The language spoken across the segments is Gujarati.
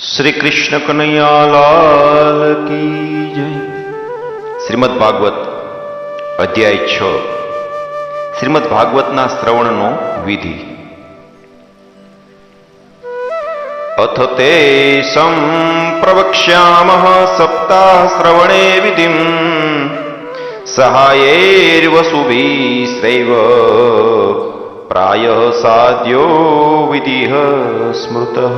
श्री कृष्ण कन्हैयालाल की जय। श्रीमद् भागवत अध्याय 6 श्रीमद् भागवतना श्रवणनो विधि। अथ ते संप्रवक्ष्यामः सप्ताह श्रवणे विधिं सहायैर्वसुभिस्रैव प्रायः साध्यो विधिः स्मृतः।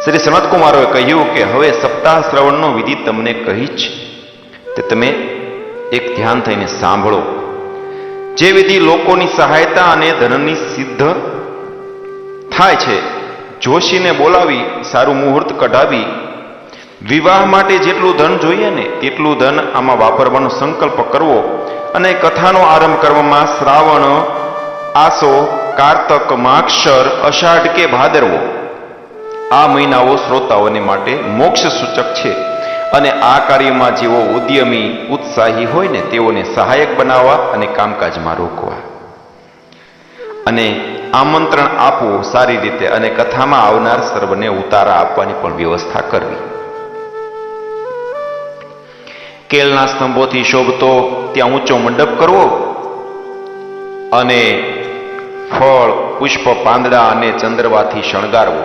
श्री सनत कुमारोए કહ્યું કે હવે સપ્તાહ શ્રવણનો વિધિ તમને કહી છે તે તમે એક ધ્યાન થઈને સાંભળો। જે વિધિ લોકોની સહાયતા અને ધનની સિદ્ધ થાય છે, જોશીને બોલાવી સારું મુહૂર્ત કઢાવી વિવાહ માટે જેટલું ધન જોઈએ ને તેટલું ધન આમાં વાપરવાનો સંકલ્પ કરવો અને કથાનો આરંભ કરવામાં શ્રાવણ, આસો, કારતક, માગશર, અષાઢ કે ભાદરવો આ મહિનાઓ શ્રોતાઓને માટે મોક્ષ સૂચક છે અને આ કાર્યમાં જેઓ ઉદ્યમી ઉત્સાહી હોય ને તેઓને સહાયક બનાવવા અને કામકાજમાં રોકવા અને આમંત્રણ આપવું સારી રીતે અને કથામાં આવનાર સર્વને ઉતારા આપવાની પણ વ્યવસ્થા કરવી। કેલના સ્તંભોથી શોભતો ત્યાં ઊંચો મંડપ કરવો અને ફળ, પુષ્પ, પાંદડા અને ચંદ્રવાથી શણગારવો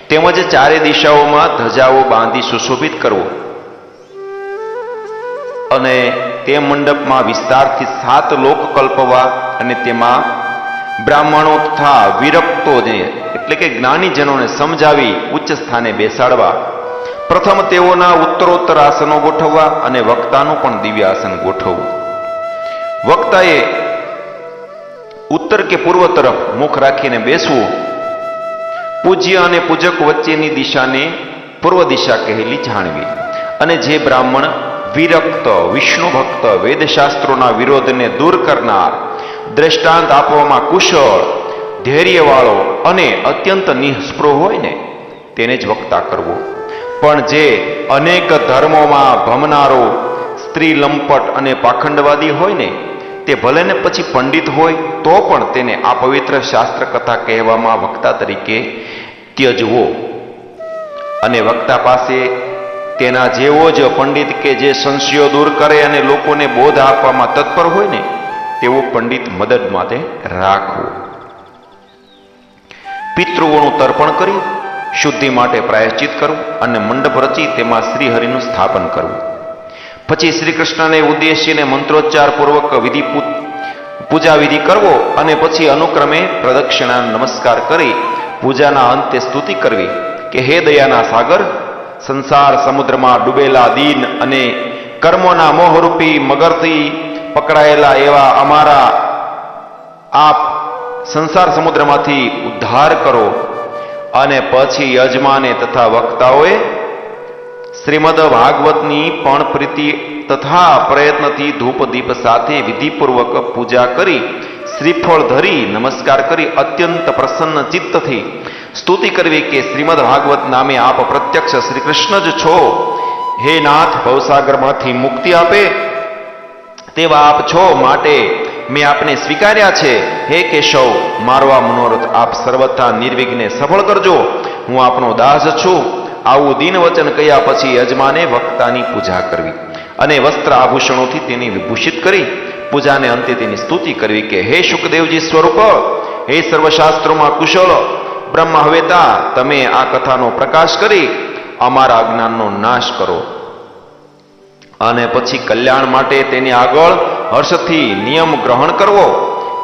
તેમજ ચારે દિશાઓમાં ધજાઓ બાંધી સુશોભિત કરવો અને તે મંડપમાં વિસ્તારથી 7 લોક કલ્પવા અને તેમાં બ્રાહ્મણો તથા વિરક્તોને એટલે કે જ્ઞાનીજનોને સમજાવી ઉચ્ચ સ્થાને બેસાડવા। પ્રથમ તેઓના ઉત્તરોત્તર આસનો ગોઠવવા અને વક્તાનું પણ દિવ્ય આસન ગોઠવવું। વક્તાએ ઉત્તર કે પૂર્વ તરફ મુખ રાખીને બેસવું। પૂજ્ય અને પૂજક વચ્ચેની દિશાને પૂર્વ દિશા કહેલી જાણવી અને જે બ્રાહ્મણ વિરક્ત, વિષ્ણુ ભક્ત, વેદશાસ્ત્રોના વિરોધને દૂર કરનાર, દ્રષ્ટાંત આપવામાં કુશળ, ધૈર્યવાળો અને અત્યંત નિસ્પૃહ હોય ને તેને જ વક્તા કરવો। પણ જે અનેક ધર્મોમાં ભમનારો, સ્ત્રી લંપટ અને પાખંડવાદી હોય ને તે ભલે ને પછી પંડિત હોય તો પણ તેને આ પવિત્ર શાસ્ત્ર કથા કહેવામાં વક્તા તરીકે ત્યજવો અને વક્તા પાસે તેના જેવો જ પંડિત કે જે સંશયો દૂર કરે અને લોકોને બોધ આપવામાં તત્પર હોય ને તેવો પંડિત મદદ માટે રાખવો। પિતૃઓનું તર્પણ કરી શુદ્ધિ માટે પ્રાયશ્ચિત કરવું અને મંડપ રચી તેમાં શ્રીહરિનું સ્થાપન કરવું। પછી શ્રી કૃષ્ણને ઉદ્દેશીને મંત્રોચ્ચાર પૂર્વક પૂજા વિધિ કરવો અને પછી અનુક્રમે પ્રદક્ષિણા નમસ્કાર કરી પૂજાના અંતે સ્તુતિ કરવી કે હે દયાના સાગર, સંસાર સમુદ્રમાં ડૂબેલા દીન અને કર્મોના મોહરૂપી મગરથી પકડાયેલા એવા અમારા આપ સંસાર સમુદ્રમાંથી ઉદ્ધાર કરો। અને પછી યજમાને તથા વક્તાઓએ શ્રીમદ ભાગવતની પણ પ્રીતિ તથા પ્રયત્નથી ધૂપ દીપ સાથે વિધિપૂર્વક પૂજા કરી શ્રીફળ ધરી નમસ્કાર કરી અત્યંત પ્રસન્ન ચિત્તથી સ્તુતિ કરવી કે શ્રીમદ ભાગવત નામે આપ પ્રત્યક્ષ શ્રી કૃષ્ણ જ છો। હે નાથ, ભવસાગરમાંથી મુક્તિ આપે તેવા આપ છો, માટે મેં આપને સ્વીકાર્યા છે। હે કેશવ, મારો આ મનોરથ આપ સર્વથા નિર્વિઘ્ને સફળ કરજો, હું આપનો દાસ છું। આવું દીન વચન કહ્યા પછી યજમાને વક્તાની પૂજા કરવી અને વસ્ત્ર આભૂષણોથી તેને વિભૂષિત કરી પૂજાને અંતે તેની સ્તુતિ કરવી કે હે શુકદેવજી સ્વરૂપ, હે સર્વશાસ્ત્રોમાં કુશળ બ્રહ્મહવેતા, તમે આ કથાનો પ્રકાશ કરી અમારા અજ્ઞાનનો નાશ કરો। અને પછી કલ્યાણ માટે તેની આગળ હર્ષથી નિયમ ગ્રહણ કરવો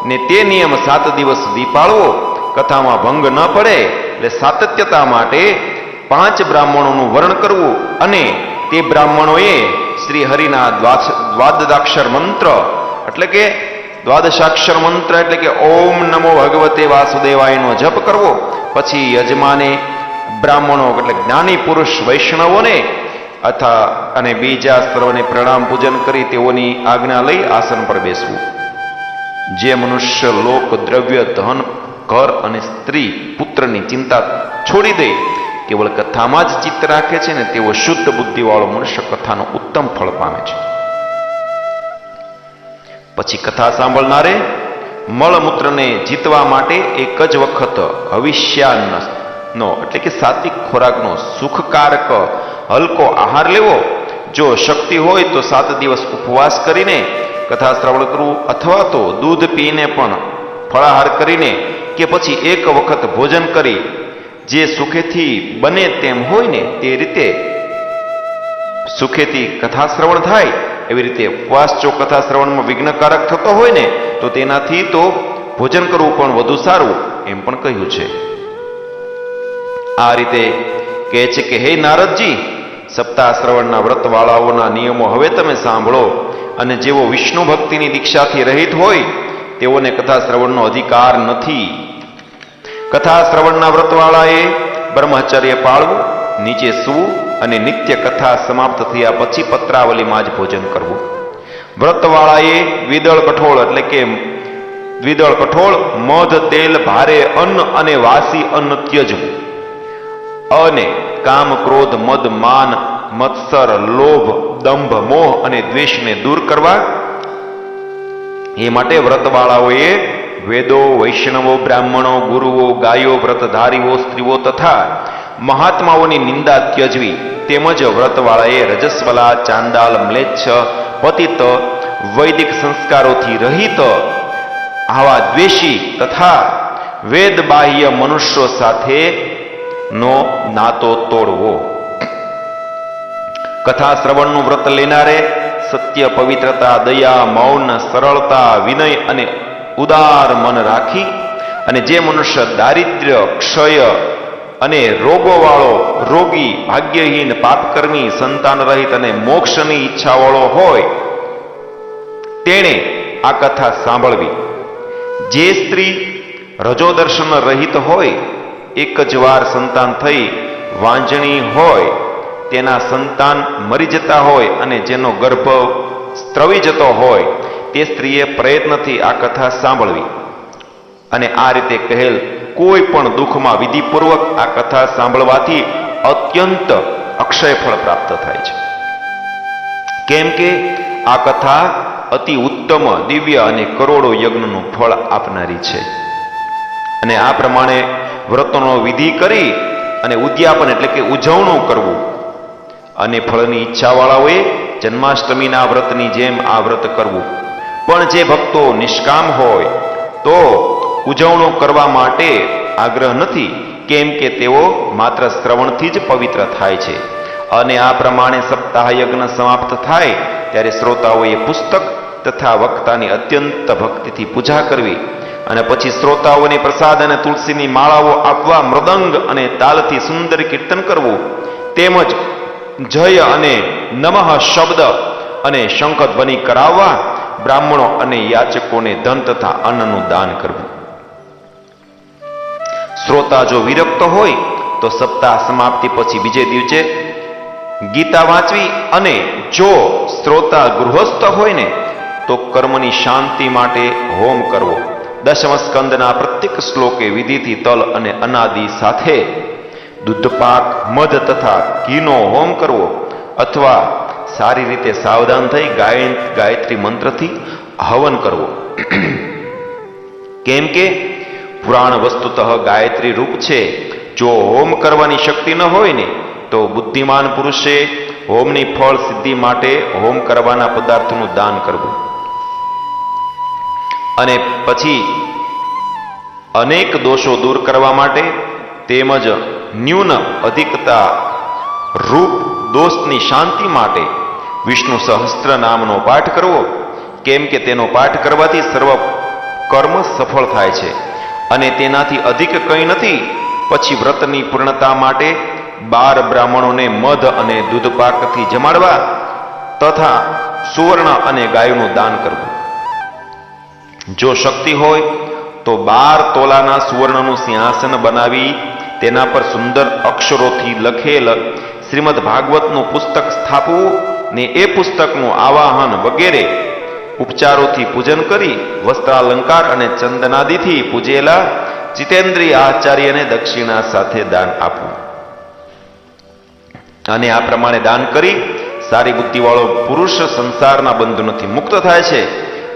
ને તે નિયમ 7 દિવસ સુધી પાળવો। કથામાં ભંગ ન પડે એટલે સાતત્યતા માટે 5 બ્રાહ્મણોનું વર્ણ કરવું અને તે બ્રાહ્મણોએ શ્રી હરિના દ્વાદશાક્ષર મંત્ર એટલે કે દ્વાદશાક્ષર મંત્ર એટલે કે ઓમ નમો ભગવતે વાસુદેવાયનો જપ કરવો। પછી યજમાને બ્રાહ્મણો એટલે જ્ઞાની પુરુષ વૈષ્ણવોને અને બીજા સર્વને પ્રણામ પૂજન કરી તેઓની આજ્ઞા લઈ આસન પર બેસવું। જે મનુષ્ય લોક, દ્રવ્ય, ધન, ઘર અને સ્ત્રી પુત્રની ચિંતા છોડી દે કેવળ કથામાં જ ચિત્ત રાખે છે ને તેવો શુદ્ધ બુદ્ધિવાળો મનુષ્ય કથાનો ઉત્તમ ફળ પામે છે। પછી કથા સાંભળનારે મળમૂત્રને જીતવા માટે એક જ વખત હવિષ્યાન્ન નો એટલે કે સાત્વિક ખોરાકનો સુખકારક હલકો આહાર લેવો. જો શક્તિ હોય તો 7 દિવસ ઉપવાસ કરીને કથા શ્રવણ કરવું, અથવા તો દૂધ પીને પણ ફળાહાર કરીને કે પછી એક વખત ભોજન કરી જે સુખેથી બને તેમ હોય ને તે રીતે સુખેથી કથા શ્રવણ થાય એવી રીતે ઉપવાસ જો કથા શ્રવણમાં વિઘ્નકારક થતો હોય ને તો તેનાથી તો ભોજન કરવું પણ વધુ સારું એમ પણ કહ્યું છે. આ રીતે કહે છે કે હે નારદજી, સપ્તાહ શ્રવણના વ્રતવાળાઓના નિયમો હવે તમે સાંભળો, અને જેઓ વિષ્ણુ ભક્તિની દીક્ષાથી રહિત હોય તેઓને કથા શ્રવણનો અધિકાર નથી. કથા શ્રવણના વ્રતવાળાએ બ્રહ્મચર્ય પાળવું, નીચે સૂવું અને નિત્ય કથા સમાપ્ત થયા પછી પત્રાવલીમાં જ ભોજન કરવું. વ્રતવાળાએ દ્વિદળ કઠોળ એટલે કે દ્વિદળ કઠોળ, મધ, તેલ, ભારે અન્ન અને વાસી અન્ન ત્યજવું, અને કામ, ક્રોધ, મદ, માન, મત્સર, લોભ, દંભ, મોહ અને દ્વેષને દૂર કરવા. એ માટે વ્રતવાળાઓએ વેદો, વૈષ્ણવો, બ્રાહ્મણો, ગુરુઓ, ગાયો, વ્રતધારીઓ, સ્ત્રીઓ તથા મહાત્માઓની નિંદા ત્યજવી. તેમજ વ્રતવાળાએ રજસ્વલા, ચાંડાલ, મ્લેચ્છ, પતિત, વૈદિક સંસ્કારોથી રહિત આવા દ્વેષી તથા વેદ બાહ્ય મનુષ્યો સાથે નો નાતો તોડવો. કથા શ્રવણનું વ્રત લેનારે સત્ય, પવિત્રતા, દયા, મૌન, સરળતા, વિનય અને ઉદાર મન રાખી, અને જે મનુષ્ય દારિદ્ર્ય, ક્ષય અને રોગોવાળો, રોગી, ભાગ્યહીન, પાપકર્મી, સંતાન રહિત અને મોક્ષની ઈચ્છાવાળો હોય તેણે આ કથા સાંભળવી. જે સ્ત્રી રજોદર્શન રહિત હોય, એક જ વાર સંતાન થઈ વાંજણી હોય, તેના સંતાન મરી જતા હોય અને જેનો ગર્ભ સ્ત્રવી જતો હોય તે સ્ત્રીએ પ્રયત્નથી આ કથા સાંભળવી. અને આ રીતે કહેલ કોઈ પણ દુઃખમાં વિધિપૂર્વક આ કથા સાંભળવાથી અત્યંત અક્ષય ફળ પ્રાપ્ત થાય છે. કેમ કે આ કથા અતિ ઉત્તમ, દિવ્ય અને કરોડો યજ્ઞનું ફળ આપનારી છે. અને આ પ્રમાણે વ્રતોનો વિધિ કરી અને ઉદ્યાપન એટલે કે ઉજવણું કરવું. અને ફળની ઈચ્છાવાળાઓએ જન્માષ્ટમીના વ્રતની જેમ આ વ્રત કરવું. પણ જે ભક્તો નિષ્કામ હોય તો ઉજવણું કરવા માટે આગ્રહ નથી, કેમ કે તેઓ માત્ર શ્રવણથી જ પવિત્ર થાય છે. અને આ પ્રમાણે સપ્તાહ યજ્ઞ સમાપ્ત થાય ત્યારે શ્રોતાઓએ પુસ્તક તથા વક્તાની અત્યંત ભક્તિથી પૂજા કરવી, અને પછી શ્રોતાઓને પ્રસાદ અને તુલસીની માળાઓ આપવા, મૃદંગ અને તાલથી સુંદર કીર્તન કરવું, તેમજ જય અને નમઃ શબ્દ અને શંખ ધ્વનિ કરાવવા, બ્રાહ્મણો અને યાચકોને ધન તથા અન્નનું દાન કરવું. શ્રોતા જો વિરક્ત હોય તો સપ્તાહ સમાપ્તિ પછી બીજે દિવસે ગીતા વાંચવી, અને જો શ્રોતા ગૃહસ્થ હોય ને તો કર્મની શાંતિ માટે હોમ કરવો. 10મ સ્કંદના પ્રત્યેક શ્લોકે વિધિથી તલ અને અનાદિ સાથે દૂધપાક, મધ તથા ઘીનો હોમ કરવો, અથવા સારી રીતે સાવધાન થઈ ગાયત્રી મંત્રથી હવન કરવો. કેમ કે પુરાણ વસ્તુતઃ ગાયત્રી રૂપ છે. જો હોમ કરવાની શક્તિ ન હોય ને તો બુદ્ધિમાન પુરુષે હોમની ફળ સિદ્ધિ માટે હોમ કરવાના પદાર્થનું દાન કરવું. અને પછી અનેક દોષો દૂર કરવા માટે તેમજ ન્યૂન અધિકતા રૂપ દોષની શાંતિ માટે વિષ્ણુ સહસ્ત્ર નામનો પાઠ કરવો. કેમ કે તેનો પાઠ કરવાથી સર્વ કર્મ સફળ થાય છે, અને તેનાથી અધિક કંઈ નથી. પછી વ્રતની પૂર્ણતા માટે 12 બ્રાહ્મણોને મધ અને દૂધપાકથી જમાડવા તથા સુવર્ણ અને ગાયનું દાન કરવું. જો શક્તિ હોય તો 12 તોલાના સુવર્ણનું સિંહાસન બનાવી તેના પર સુંદર અક્ષરોથી લખેલ શ્રીમદ ભાગવતનું પુસ્તક સ્થાપવું ને એ પુસ્તકનું આવાહન વગેરે ઉપચારોથી પૂજન કરી વસ્ત્રાલંકાર અને ચંદનાદિથી પૂજેલા જીતેન્દ્રિય આચાર્યને દક્ષિણા સાથે દાન આપવું. અને આ પ્રમાણે દાન કરી સારી બુદ્ધિવાળો પુરુષ સંસારના બંધનોથી મુક્ત થાય છે.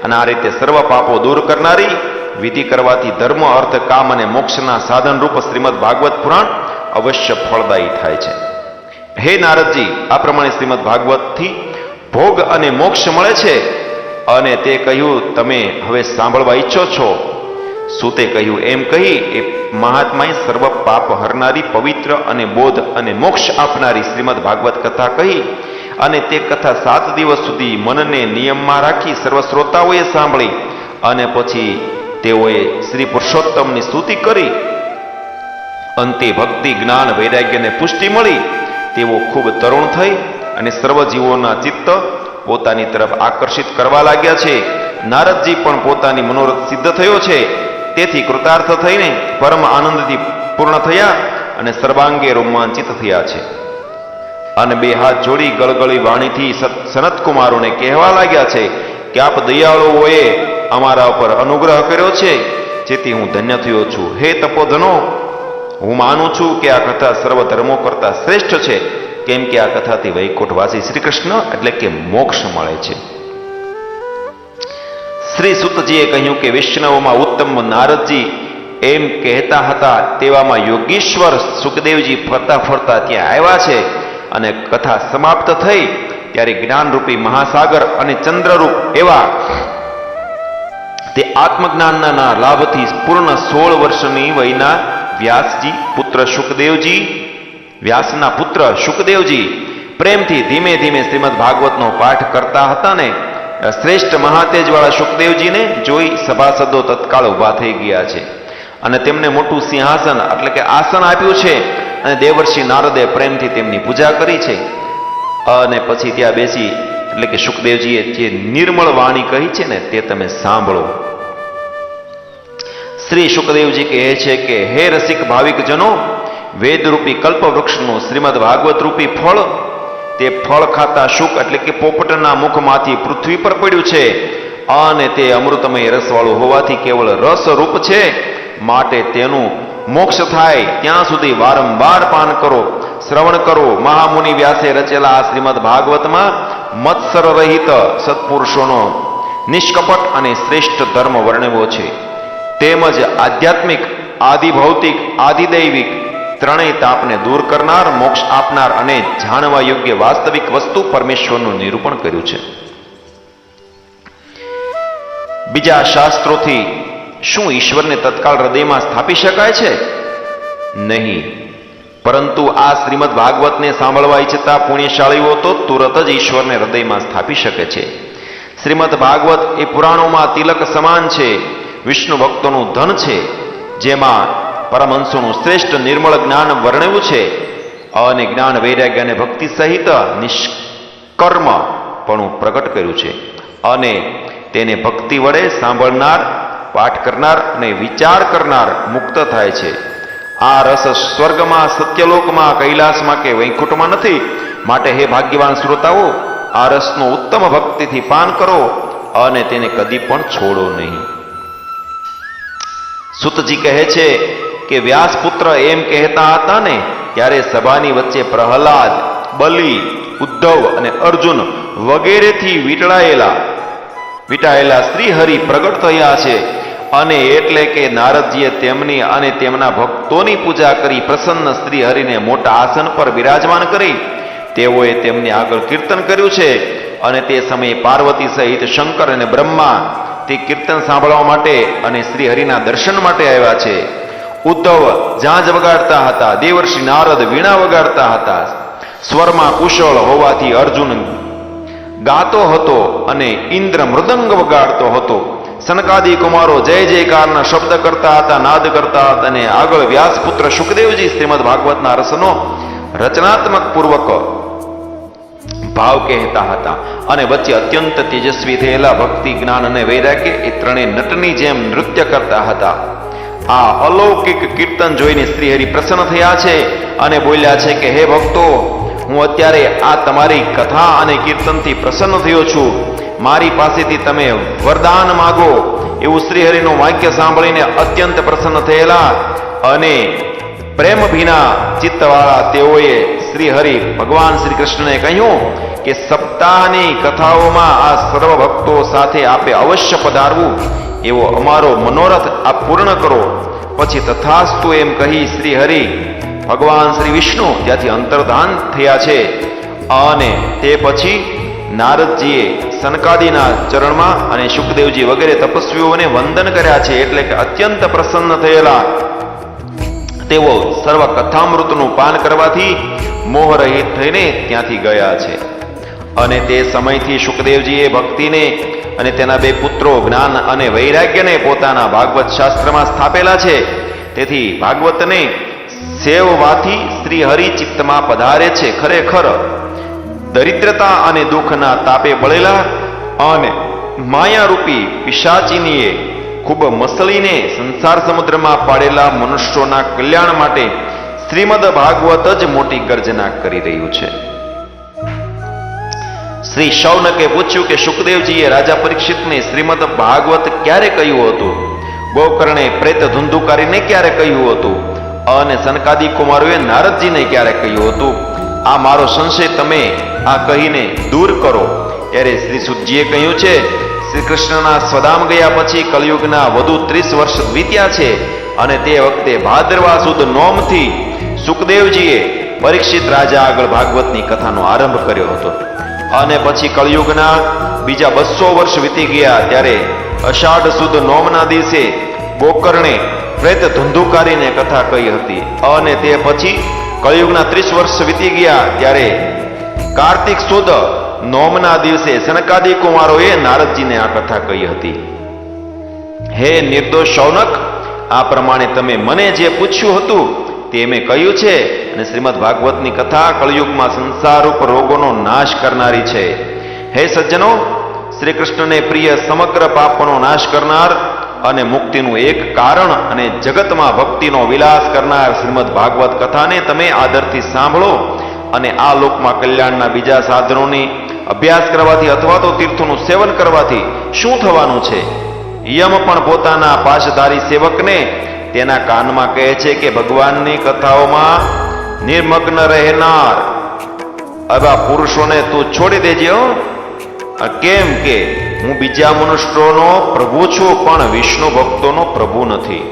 અને આ રીતે સર્વ પાપો દૂર કરનારી વિધિ કરવાથી ધર્મ, અર્થ, કામ અને મોક્ષના સાધન રૂપ શ્રીમદ ભાગવત પુરાણ અવશ્ય ફળદાયી થાય છે. હે નારદજી, આ પ્રમાણે શ્રીમદ ભાગવતથી ભોગ અને મોક્ષ મળે છે. અને તે કહ્યું, તમે હવે સાંભળવા ઈચ્છો છો? સૂતે કહ્યું, એમ કહી એ મહાત્માએ સર્વ પાપ હરનારી, પવિત્ર અને બોધ અને મોક્ષ આપનારી શ્રીમદ ભાગવત કથા કહી. અને તે કથા 7 દિવસ સુધી મનને નિયમમાં રાખી સર્વ શ્રોતાઓએ સાંભળી. અને પછી તેઓએ શ્રી પુરુષોત્તમની સ્તુતિ કરી. અંતે ભક્તિ, જ્ઞાન, વૈરાગ્યને પુષ્ટિ મળી. તેઓ ખૂબ તરુણ થઈ અને સર્વ જીવોના ચિત્ત પોતાની તરફ આકર્ષિત કરવા લાગ્યા છે. નારદજી પણ પોતાની મનોરથ સિદ્ધ થયો છે. તેથી કૃતાર્થ થઈને પરમ આનંદથી પૂર્ણ થયા અને સર્વાંગે રોમાંચિત થયા છે. અને 2 હાથ જોડી ગળગળી વાણીથી સનતકુમારોને કહેવા લાગ્યા છે કે આપ દયાળુઓએ અમારા ઉપર અનુગ્રહ કર્યો છે, જેથી હું ધન્ય થયો છું. હે તપોધનો, હું માનું છું કે આ કથા સર્વ ધર્મો કરતા શ્રેષ્ઠ છે, કેમ કે આ કથાથી વૈકુંઠવાસી શ્રી કૃષ્ણ એટલે કે મોક્ષ મળે છે. શ્રી સુતજીએ કહ્યું કે વૈષ્ણવોમાં ઉત્તમ નારદજી એમ કહેતા હતા, તેવામાં યોગીશ્વર સુખદેવજી ફરતા ફરતા ત્યાં આવ્યા છે. અને કથા સમાપ્ત થઈ ત્યારે જ્ઞાનરૂપી મહાસાગર અને ચંદ્રરૂપ એવા તે આત્મજ્ઞાનના લાભથી પૂર્ણ 16 વર્ષની વયના વ્યાસના પુત્ર શુકદેવજી પ્રેમથી ધીમે ધીમે શ્રીમદ ભાગવતનો પાઠ કરતા હતા. ને શ્રેષ્ઠ મહાતેજવાળા શુકદેવજીને જોઈ સભાસદો તત્કાળ ઊભા થઈ ગયા છે અને તેમને મોટું સિંહાસન એટલે કે આસન આપ્યું છે. અને દેવર્ષિ નારદે પ્રેમથી તેમની પૂજા કરી છે. અને પછી ત્યાં બેસી એટલે કે શુકદેવજીએ જે નિર્મળ વાણી કહી છે ને તે તમે સાંભળો. શ્રી શુકદેવજી કહે છે કે હે રસિક ભાવિક જનો, વેદરૂપી કલ્પવૃક્ષનું શ્રીમદ ભાગવત રૂપી ફળ, તે ફળ ખાતા શુક એટલે કે પોપટના મુખમાંથી પૃથ્વી પર પડ્યું છે. અને તે અમૃતમય રસવાળું હોવાથી કેવળ રસરૂપ છે. માટે તેનું મોક્ષ થાય ત્યાં સુધી વારંવાર પાન કરો, શ્રવણ કરો. મહામુનિ વ્યાસે રચેલા આ શ્રીમદ ભાગવતમાં મત્સર રહિત સત્પુરુષોનો નિષ્કપટ અને શ્રેષ્ઠ ધર્મ વર્ણવ્યો છે. તેમજ આધ્યાત્મિક, આદિભૌતિક, આદિદૈવિક ત્રણેય તાપને દૂર કરનાર, મોક્ષ આપનાર અને જાણવા યોગ્ય વાસ્તવિક વસ્તુ પરમેશ્વરનું નિરૂપણ કર્યું છે. બીજા શાસ્ત્રોથી શું ઈશ્વરને તત્કાળ હૃદયમાં સ્થાપી શકાય છે? નહીં. પરંતુ આ શ્રીમદ ભાગવતને સાંભળવા ઈચ્છતા પુણ્યશાળીઓ તો તુરત જ ઈશ્વરને હૃદયમાં સ્થાપી શકે છે. શ્રીમદ ભાગવત એ પુરાણોમાં તિલક સમાન છે, વિષ્ણુ ભક્તોનું ધન છે, જેમાં પરમહંસોનું શ્રેષ્ઠ નિર્મળ જ્ઞાન વર્ણવ્યું છે. અને જ્ઞાન, વૈરાગ્ય અને ભક્તિ સહિત નિષ્કર્મ પણ પ્રગટ કર્યું છે. અને તેને ભક્તિ વડે સાંભળનાર, પાઠ કરનાર અને વિચાર કરનાર મુક્ત થાય છે. આ રસ સ્વર્ગમાં, સત્યલોકમાં, કૈલાસમાં કે વૈકુંઠમાં નથી. માટે હે ભાગ્યવાન શ્રોતાઓ, આ રસનો ઉત્તમ ભક્તિથી પાન કરો અને તેને કદી પણ છોડો નહીં. સુતજી કહે છે કે વ્યાસપુત્ર એમ કહેતા હતા ને ત્યારે સભાની વચ્ચે પ્રહલાદ, બલિ, ઉદ્ધવ અને અર્જુન વગેરેથી વીંટાયેલા શ્રીહરિ પ્રગટ થયા છે. અને એટલે કે નારદજીએ તેમની અને તેમના ભક્તોની પૂજા કરી પ્રસન્ન શ્રીહરિને મોટા આસન પર બિરાજમાન કરી તેઓએ તેમની આગળ કીર્તન કર્યું છે. અને તે સમયે પાર્વતી સહિત શંકર અને બ્રહ્મા તે કીર્તન સાંભળવા માટે અને શ્રીહરિના દર્શન માટે આવ્યા છે. ઉદ્ધવ ઝાંઝ વગાડતા હતા, દેવર્ષિ નારદ વીણા વગાડતા હતા, સ્વરમાં કુશળ હોવાથી અર્જુન ગાતો હતો અને ઇન્દ્ર મૃદંગ વગાડતો હતો. સનકાદી કુમારો જય જયકારના શબ્દ કરતા હતા, નાદ કરતા હતા. અને આગળ વ્યાસપુત્ર શુકદેવજી શ્રીમદ ભાગવતના રસનો રચનાત્મક પૂર્વક ભાવ કહેતા હતા. અને વચ્ચે અત્યંત તેજસ્વી થયેલા ભક્તિ, જ્ઞાન અને વૈરાગ્ય એ ત્રણેય નટની જેમ નૃત્ય કરતા હતા. આ અલૌકિક કીર્તન જોઈને શ્રીહરિ પ્રસન્ન થયા છે અને બોલ્યા છે કે હે ભક્તો, હું અત્યારે આ તમારી કથા અને કીર્તનથી પ્રસન્ન થયો છું. મારી પાસેથી તમે વરદાન માગો. એવું શ્રીહરિનું વાક્ય સાંભળીને અત્યંત પ્રસન્ન થયેલા અને પ્રેમ ભીના ચિત્તવાળા તેઓએ શ્રીહરિ ભગવાન શ્રી કૃષ્ણને કહ્યું કે સપ્તાહની કથાઓમાં આ સર્વ ભક્તો સાથે આપે અવશ્ય પધારવું, એવો અમારો મનોરથ આપ પૂર્ણ કરો. પછી તથાસ્તુ એમ કહી શ્રીહરિ ભગવાન શ્રી વિષ્ણુ ત્યાંથી અંતર્ધાન થયા છે અને તે પછી નારદજીએ સનકાદિના ચરણમાં અને શુકદેવજી વગેરે તપસ્વીઓને વંદન કર્યા છે. એટલે કે અત્યંત પ્રસન્ન થયેલા તેઓ સર્વ કથામૃતનું પાન કરવાથી મોહરહિત થઈને ત્યાંથી ગયા છે. અને તે સમયથી શુકદેવજીએ ભક્તિને અને તેના બે પુત્રો જ્ઞાન અને વૈરાગ્યને પોતાના ભાગવત શાસ્ત્રમાં સ્થાપેલા છે. તેથી ભાગવતને સેવવાથી શ્રી હરિ ચિત્તમાં પધારે છે. ખરેખર દરિદ્રતા અને દુઃખના તાપે બળેલા અને માયારૂપી પિશાચીનીએ ખૂબ મસળીને સંસાર સમુદ્રમાં પાડેલા મનુષ્યોના કલ્યાણ માટે શ્રીમદ ભાગવત જ મોટી ગર્જના કરી રહ્યું છે. શ્રી શૌનકે પૂછ્યું કે શુકદેવજીએ રાજા પરીક્ષિતને શ્રીમદ ભાગવત ક્યારે કહ્યું હતું? ગોકર્ણે પ્રેત ધુંધુકારીને ક્યારે કહ્યું હતું? અને સનકાદી કુમારોએ નારદજીને ક્યારે કહ્યું હતું? આ મારો સંશય તમે આ કહીને દૂર કરો. ત્યારે શ્રી સુતજીએ કહ્યું છે, શ્રી કૃષ્ણના સ્વધામ ગયા પછી કલયુગના વધુ 30 વર્ષ વીત્યા છે અને તે વખતે ભાદરવા સુદ નોમથી સુખદેવજીએ પરીક્ષિત રાજા આગળ ભાગવતની કથાનો આરંભ કર્યો હતો. અને પછી કળયુગના બીજા 200 વર્ષ વીતી ગયા ત્યારે અષાઢ સુદ નોમના દિવસે ગોકર્ણે પ્રેત ધુંધુકારીને કથા કહી હતી. અને તે પછી કળયુગના 30 વર્ષ વીતી ગયા ત્યારે કાર્તિક સુદ નોમના દિવસે સનકાદી કુમારોએ નારદજીને આ કથા કહી હતી. હે નિર્દોષ શૌનક, આ પ્રમાણે તમે મને જે પૂછ્યું હતું તે મેં કહ્યું છે. અને શ્રીમદ ભાગવતની કથા કળયુગમાં સંસારરૂપ રોગોનો નાશ કરનારી છે. હે સજ્જનો, શ્રી કૃષ્ણને પ્રિય સમગ્ર પાપનો નાશ કરનાર અને મુક્તિનું એક કારણ અને જગતમાં ભક્તિનો વિલાસ કરનાર શ્રીમદ ભાગવત કથાને તમે આદરથી સાંભળો. અને આ લોકમાં કલ્યાણના બીજા સાધનોની અભ્યાસ કરવાથી અથવા તો તીર્થોનું સેવન કરવાથી શું થવાનું છે? યમ પણ પોતાના પાશધારી સેવકને તેના કાનમાં કહે છે કે ભગવાનની કથાઓમાં નિર્મગ્ન રહેનાર આવા પુરુષોને તું છોડી દેજે. કેમ કે હું બીજા મનુષ્યોનો પ્રભુ છું પણ વિષ્ણુ ભક્તોનો પ્રભુ નથી.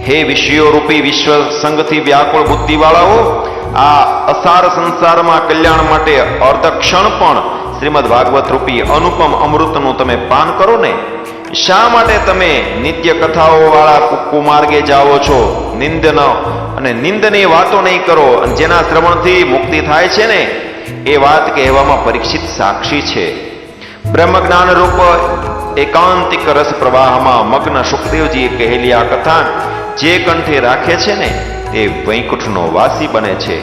હે વિષયો રૂપી વિશ્વ સંગથી વ્યાકુળ બુદ્ધિવાળાઓ, આ અસાર સંસારમાં કલ્યાણ માટે અર્ધક્ષણ પણ શ્રીમદ ભાગવત રૂપી અનુપમ અમૃતનું તમે પાન કરો ને. શા માટે તમે નિત્ય કથાઓ વાળા કુમાર્ગે જાઓ છો? નિંદન અને નિંદની વાતો નહીં કરો. અને જેના શ્રવણથી મુક્તિ થાય છે ને એ વાત કહેવામાં પરીક્ષિત સાક્ષી છે. બ્રહ્મ જ્ઞાન રૂપ એકાંતિક રસ પ્રવાહમાં મગ્ન સુખદેવજીએ કહેલી આ કથા જે કંઠે રાખે છે ને તે વૈકુંઠનો વાસી બને છે.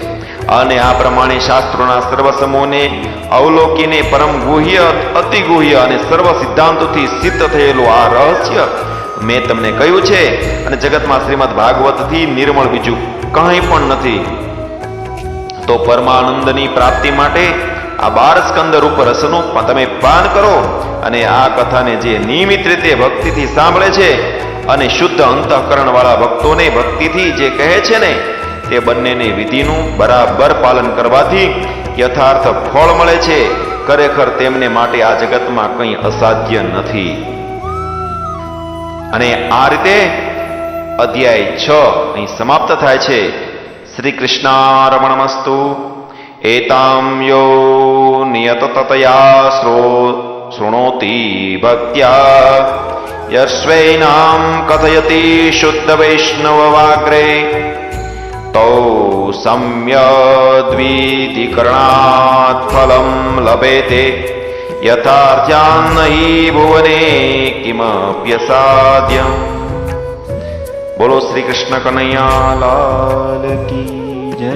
અને આ પ્રમાણે શાસ્ત્રોના સર્વ સમૂહને અવલોકીને પરમ ગુહ્ય, અતિ ગુહ્ય અને સર્વ સિદ્ધાંતોથી સિદ્ધ થયેલું આ રહસ્ય મેં તમને કહ્યું છે. અને જગતમાં શ્રીમદ ભાગવતથી નિર્મળ બીજું કંઈ પણ નથી. તો પરમાનંદની પ્રાપ્તિ માટે આ 12 સ્કંદ રૂપ રસનું તમે પાન કરો. અને આ કથાને જે નિયમિત રીતે ભક્તિથી સાંભળે છે અને શુદ્ધ અંતઃકરણ વાળા ભક્તોને ભક્તિથી જે કહે છે ને તે બંનેને વિધિનું બરાબર પાલન કરવાથી યથાર્થ ફળ મળે છે. ખરેખર તેમને માટે આ જગતમાં કંઈ અસાધ્ય નથી. અને આ રીતે અધ્યાય 6 અહીં સમાપ્ત થાય છે. શ્રી કૃષ્ણાર્પણમસ્તુ. એતામ યો નિયતતયા શૃણોતિ ભક્ત્યા યસ્વૈનામ કથયતિ શુદ્ધ વૈષ્ણવ વાગ્રે તૌ સમ્યદ્વિધિકરણાत् ફલમ લભેતે યથાર્થ્યાન્ન હિ ભુવને કિમપ્યસાધ્યમ. બોલો શ્રી કૃષ્ણ કનૈયા લાલ કી જય.